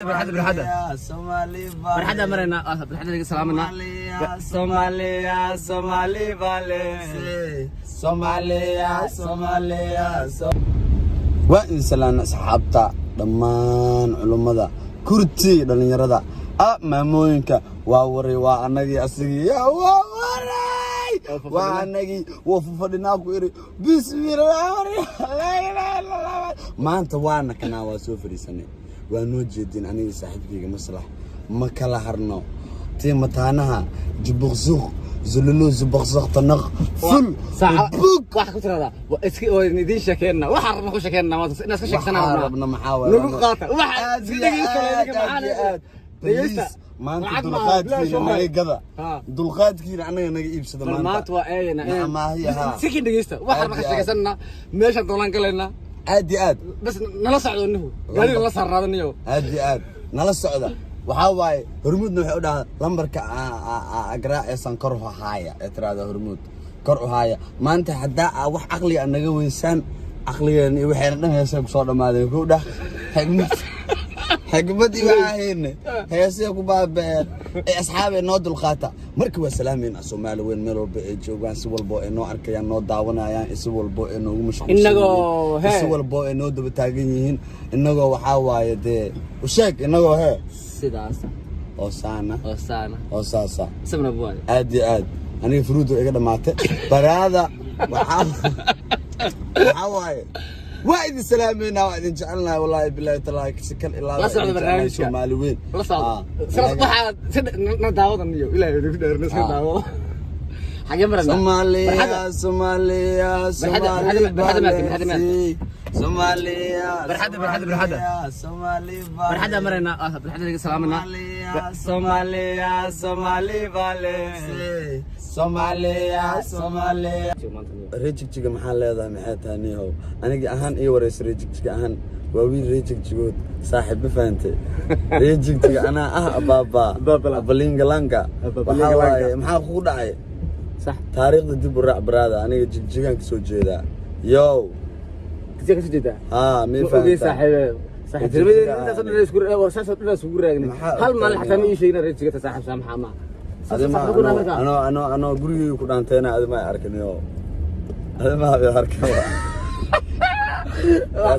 بالحدا يا صومالي بالحدا مرينا بالحدا اللي سلامنا يا صومالي يا صومالي بالي صومالي يا صومالي يا وإن سلام أصحابتا دمان علمدا كرتي دلنيردا ماموينكا واوري وانغي اسغي يا واوري وانغي وففدنا ku iri bismillah la ilaha illallah maanta waana kana waa soo fariisanay waa noo jeedin aniga saaxiibkayga maslax ma kala harno tiimataanaha jibuqsuq zululu zubuqsuq tanaq ful saacad wax ku tirada iski oo idin sheekeena waxa rabna ku sheekeena ma inaas ka sheegsanaana rabna maxaa lagu qaata waxa dhegeysta maanta dulqaadkiina naga gada dulqaadkiina anaga naga iibsada maanta waa eeyna maahiyaha sikin dhegeysta waxa rabna ka sheegsanaana meesha doolan galayna aad bas nala socdo nihu gaariga la saaraadaniyo aad nala socda waxa waaye hormuudna waxay u dhahaa lambarka agraaceesan kor u haaya ee tirada hormuud kor u haaya maanta hadaa wax aqli ah naga weysaan aqligan iyo waxayna dhan heesay ku soo dhamaadeen ku dhax xigmadii waxaan heesay ku baabeen asxaabay noo dulqaata markii waa salaameen Soomaali weyn meel walba ay joogaan si walba ay noo arkayaan noo daawanayaan si walba ay noogu mashquulsan inagoo si walba ay noo daba taagan yihiin inagoo waxa waaye u sheeg inagoo sidaas oo saana sabna buuay aad aniga furuudo iga dhamaatay baraada waxa waaye وايد سلامينا وايد جعلنا والله بالله تلاك سكن إلا لا سعد برنامج سومالي وين لا سعد سرق واحد نداوض النيو إلى يدير ناس نداوض حاجة مرنا سومالي يا سومالي يا سومالي سومالي يا بالحدا سومالي بالحدا مرنا بالحدا اللي سلامنا سومالي يا سومالي بالي سومالي يا سومالي ريجيجيga maxaa leedahay maxay taaniyo aniga ahaan iyo wareys rejigtiga ahaan waa wiil rejigtigood saaxiib faantay rejigtiga ana ababa balingalanga maxaa ku dhacay sax taariikhda dib u raac baraada aniga jigjigan ka soo jeeda yo ka soo jeeda mi faantay saaxiibada inta soo dheer isku warsaas dheer isku raagna hal mal xataa ma sheegna rejigta saaxiib saamaxa ma أنا أقولي كنا أنتنا هذا ما يعرفني هذا ما يعرفني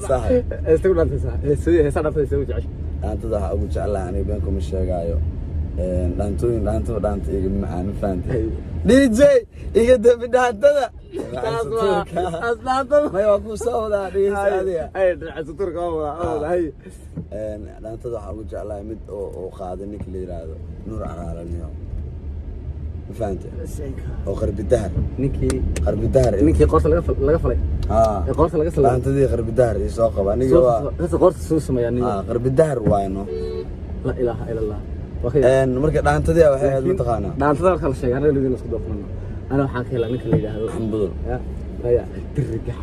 صح استقبل أنت صح هي صار في سوي عش أنت ده أقول شغلة يعني بينكم الشجايو دانتو يجي معنا فانت دي جي يجي ده هذا أصلا ما يوقف صودا دي هذه هاي عصتور كمان هاي دانتو ده أقول شغلة مد أو خادني كلير هذا نور على اليوم فهمت او قرب الدهر قرب الدهر نيكي قرص laga falay قرص laga falay انت دي قرب الدهر soo qaba aniga waa قرص soo sameeyay قرب الدهر waayno la ilaaha illa allah marka dhaantadii waxay aad u taqaana dhaantada kala sheegay aniga isku doofnaa ana waxaan ka helaa ninka la yiraahdo xambudul ya dirga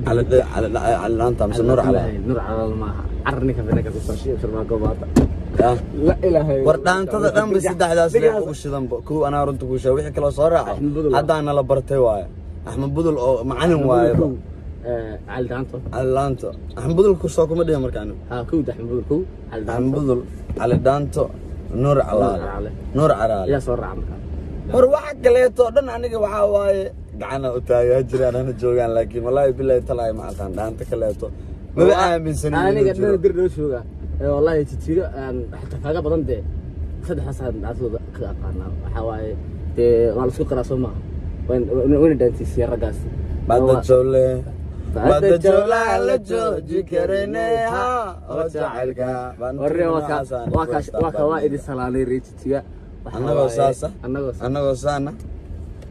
على الانت مش نور على ما عرني كفنك تصشي شرما قباطه لا اله الا وردانtada dhan bi saddexdaas leeyahay ugu shidan ku ana runta ku sheegay wixii kala soo raaco hadana la bartay waay Axmed Budul oo macalin waay Aldaanto Axmed Budul ku soo kuma dhigay markaan ku Axmed Budul ku Axmed Budul Aldaanto Nur Alaal ya soo raac markaan hor waxa kaleeto dhan aniga waxa waaye gacana u taagay jiraan ana joogan laakiin wallahi billahi talaay ma aqaan dhaanta kaleeto ma aaminsanin aniga dhan dir loo jooga والله تجيء حتى فاجأ بدن ده صدق حسن عصود كأقارنا حواي ده على سوق راسه وين دانتي سيارة جاس بعد الجولة على جو كرنيها وتعالك وريه وكا وايد السلالي ريت تجيء أنا غوساسة أنا غوسانا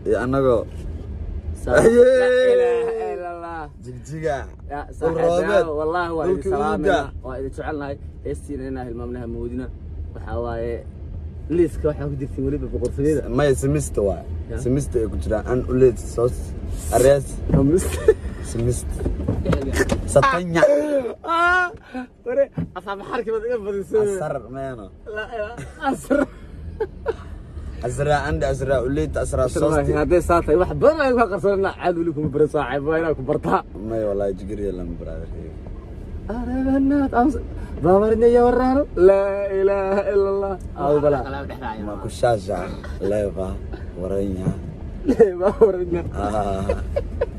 أنا غو لا إله إلا الله جيجا يا صاحبي والله وايد سلامنا وايد شعلنا استينا المملكة مودنا وحواي ليسك waxa ku jirtay waliba boqortooyada ma semester waa semester ay ku jiraan an uleed soos areas semester satanya ore afaa xarkibad iga badiso asar meeno la asar أزرع عندي أزرع وليت أزرع صوص هذا ساعتها واحد برا يبغى قصرنا عاد ولكم برا صاحب وين أكو برتا ما والله جقري لما برا araganaad babarnya ya warano la ilaha illallah au bala ma ku shaasha leeba waranya leeba waranya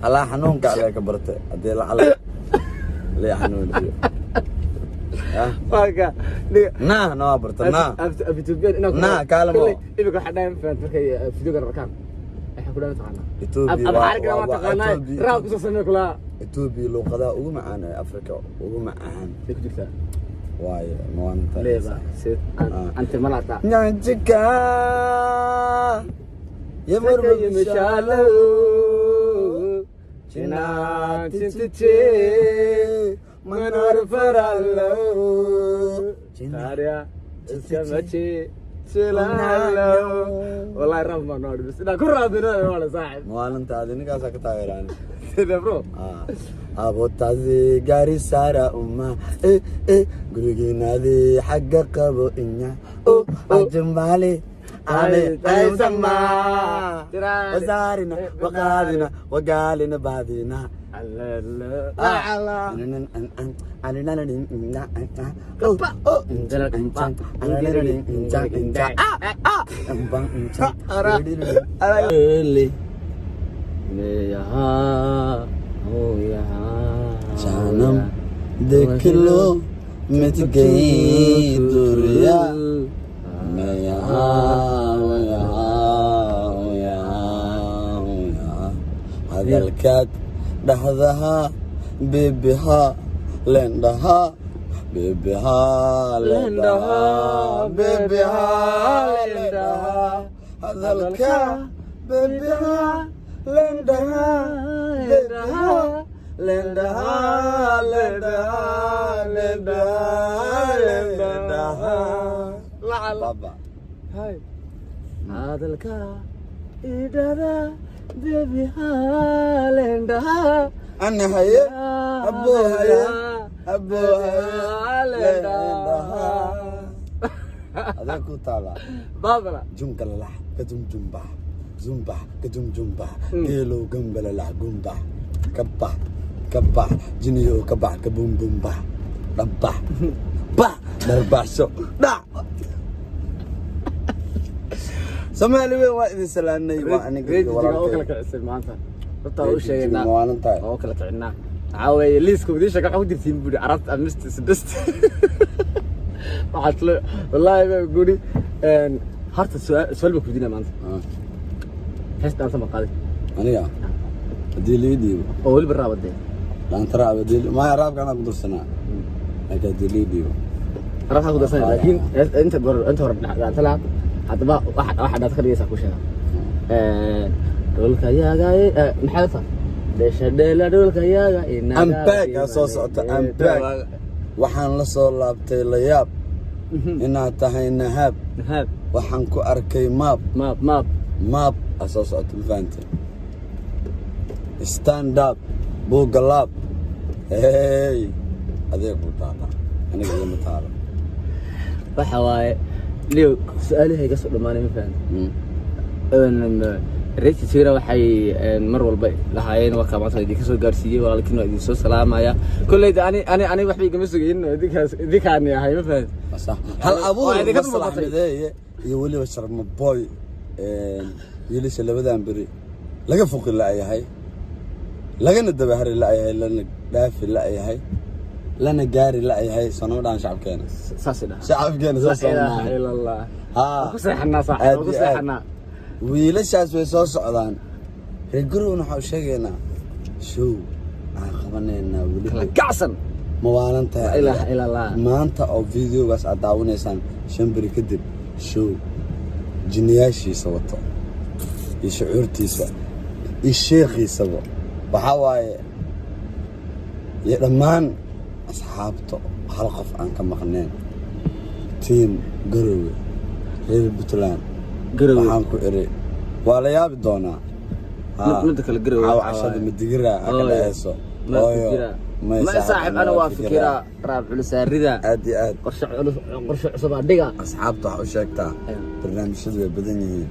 ala xanuunka ale ka barte hadii la cala le xanuunjiyo maka no bartana abitubiyan ina na kalamo ibika xadaan faan markay fidiga rakan waxa ku dhaantana Ethiopia abxaarka ma taqaanay raab ku sameey kula Ethiopia luqada ugu macaan ee Afrika ugu macaan digta waayo maanta leeba sid anta malata nyanjika yamurba yamshalo china tintiche manor farallo taria iskamachi silalo wallahi rabba noor bis ina ku raadina wala saaxib maalintaadi ninkaas ka taageeraan sida bro abotazi gari sara umma gurigeennadi xagga qabo inya ajmali ay sama wazarina waqadina waqalina badina janam देख लो मिट गई दुनिया मैं यहाँ hadalkaad dhahdaha beebiha lendhaha beebiha lendhaha beebiha lendhaha hadalka beebiha lendhaha beebiha lendhaha lendhaha lendhaha lendhaha baba hay hadalka idada baby halenda ana haye abo halenda ada ku tala babala jungkala kadum jumba zumba kadum jumba gelo gambala la gumba kabba jiniyo kabba kabum bumba dabba ba darbaso da Soomaali waa idin salaanay waa aniga oo kala kacsan maanta dadka u sheegayna maalinta oo kala kacina caaway liiska wadisha ka xawdirtiin buri arabta amist sidest waxaad wallahi ba guri harta su'aal ba ku dina maanta heesta aan sama qaaday aniga hadii leediyo oo wali baraabade daan taraabade ma araabka ana ku dursanaa laakiin hadii leediyo araabka ku dursanaa laakiin inta hore tala hadaba waxa dad kaliya ku sheega dhulka yaaga maxay tahay deesha dheela dhulka yaaga ampeg soo socota ampeg waxaan la soo laabtay la yaab inaad tahay nahab waxaan ku arkay map soo socota faanta stand up bugalab hey adeeg ku taala aniga ma taalo waxa waaye leo su'aalahay ka soo dhamaanay ma fahmin reeti jira waxay mar walba lahaayeen waa ka maanta idin ka soo gaarsiiyay walaalkiin waa idin soo salaamaya kulleeyda ani wax bay gama sugayn idinkaan yahay ma fahmin hal abuur idinka maslaxadeeye iyo waliba sharma boy wiilasha labadan bari laga foqi la yahay lagana dabahari la yahay lana dhaafi la yahay lana gaari la yahay sanadaan shacabkeena saasida shacabkeena ilaaha illa allah ku saxna sax ku saxna wiilashaas way soo socdaan reeguruuna waxa uu sheegaynaa show aan qabanayna wali kacsan mawaalanta ilaaha illa allah maanta oo videogaas aad daawanaysaan shambari kadib show jiniyaashiisa wato iyo shucuurtiisa iyo sheekhiisaba waxaa waaye iyo dhammaan asxaabta hal qof aan ka maqneen team garowe reer Puntland waxaan ku iri waa la yaabi doonaa mid kale garowe cashada madigira aka dhayso ma saaxib ana waa fikira raab culusaarida aad iyo aad qorshe cusub adiga asxaabta waxa u sheegtaa barnaamijyadu way badan yihiin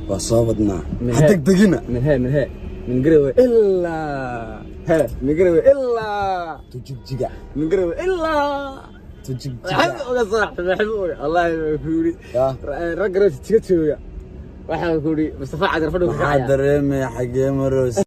waa soo wadnaa degdegina min he من قروي إلا ها من قروي إلا تجيجيجا من قروي إلا تجيجيجا حبوك صاحبي حبوك الله يكوري يا رجل تيجي واحد يقولي مصطفى عاد رفضوا maxaa dareemaya xagee maroos